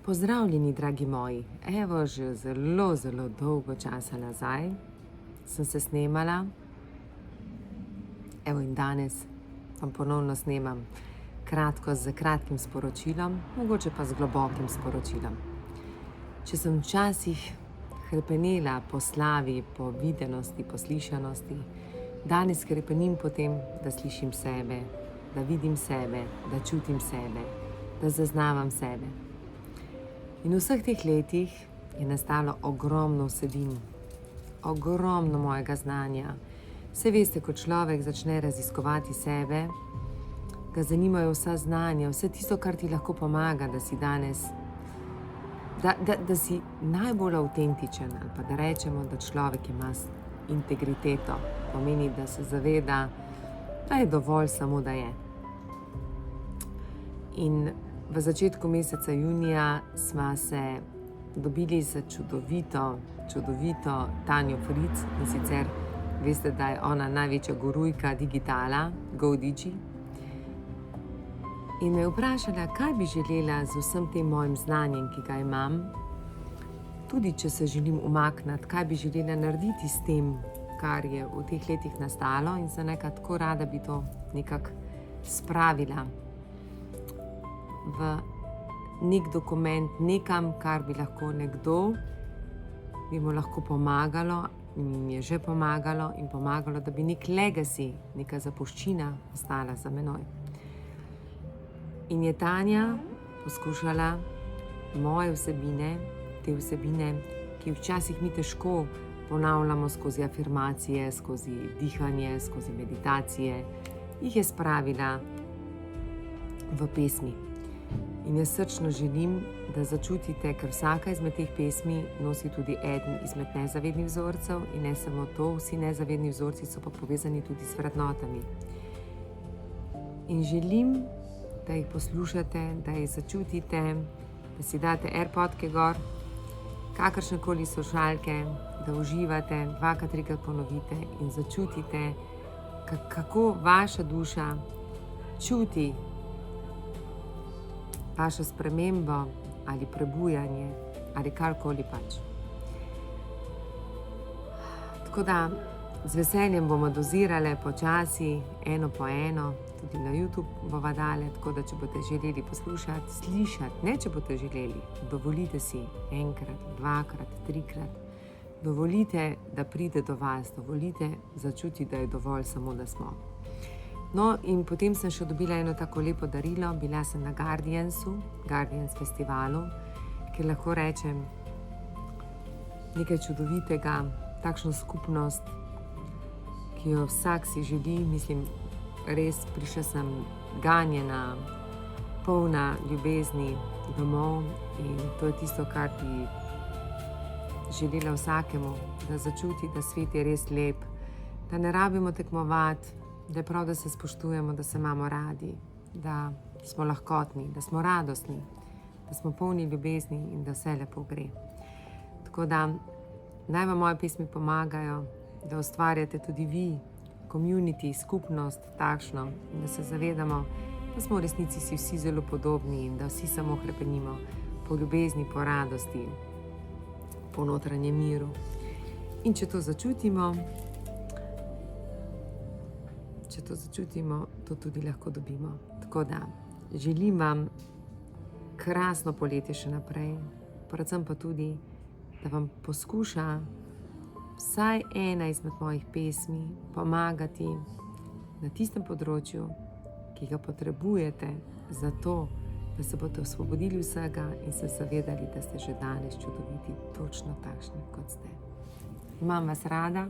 Pozdravljeni, dragi moji. Evo, že zelo, zelo dolgo časa nazaj sem se snemala. Evo in danes vam ponovno snemam kratko z kratkim sporočilom, mogoče pa z globokim sporočilom. Če sem včasih hrepenela po slavi, po videnosti, po slišanosti, danes hrepenim po tem, da slišim sebe, da vidim sebe, da čutim sebe, da zaznavam sebe. In v vseh teh letih je nastalo ogromno vsebin, ogromno mojega znanja. Saj veste, ko človek začne raziskovati sebe, ga zanimajo vsa znanja, vse tisto, kar ti lahko pomaga, da si danes, da si najbolj avtentičen, ali pa da rečemo, da človek ima integriteto, pomeni, da se zaveda, da je dovolj samo, da je. In v začetku meseca junija sva se dobili za čudovito Tanjo Fric, in sicer veste, da je ona največja gurujka digitala, GoDigi. In me je vprašala, kaj bi želela z vsem tem mojim znanjem, ki ga imam, tudi če se želim umakniti, kaj bi želela narediti s tem, kar je v teh letih nastalo, in sem nekaj tako rada bi to nekako spravila v nek dokument, nekam, kar bi lahko nekdo, bi mu lahko pomagalo, in mi je že pomagalo in pomagalo, da bi nek legacy, neka zapuščina ostala za menoj. In je Tanja poskušala moje vsebine, te vsebine, ki včasih mi težko ponavljamo skozi afirmacije, skozi dihanje, skozi meditacije, jih je spravila v pesmi. In jaz srčno želim, da začutite, ker vsaka izmed teh pesmi nosi tudi eden izmed nezavednih vzorcev, in ne samo to, vsi nezavedni vzorci so pa povezani tudi s vrednotami. In želim, da jih poslušate, da jih začutite, da si date AirPodke gor, kakršnekoli slušalke, da uživate, dvakrat, trikrat ponovite in začutite, kako vaša duša čuti vašo spremembo ali prebujanje ali karkoli pač. Tako da z veseljem bomo dozirale počasi, eno po eno, tudi na YouTube bova dale, tako da če boste želeli poslušati, slišati, ne če boste želeli, dovolite si enkrat, dvakrat, trikrat, dovolite, da pride do vas, dovolite začuti, da je dovolj samo, da smo. No, in potem sem še dobila eno tako lepo darilo, bila sem na Guardians festivalu, kjer lahko rečem nekaj čudovitega, takšno skupnost, ki jo vsak si želi, mislim, res prišla sem ganjena, polna ljubezni domov, in to je tisto, kar bi želela vsakemu, da začuti, da svet je res lep, da ne rabimo tekmovati, da je prav, da se spoštujemo, da se imamo radi, da smo lahkotni, da smo radostni, da smo polni ljubezni in da vse lepo gre. Tako da naj vam moje pesmi pomagajo, da ustvarjate tudi vi community, skupnost takšno, in da se zavedamo, da smo v resnici si vsi zelo podobni in da vsi samo hrepenimo po ljubezni, po radosti, po notranjem miru. In če to začutimo, to tudi lahko dobimo. Tako da želim vam krasno poletje še naprej, predvsem pa tudi, da vam poskuša vsaj ena izmed mojih pesmi pomagati na tistem področju, ki ga potrebujete za to, da se boste osvobodili vsega in se zavedali, da ste že danes čudoviti, točno takšni, kot ste. Imam vas rada.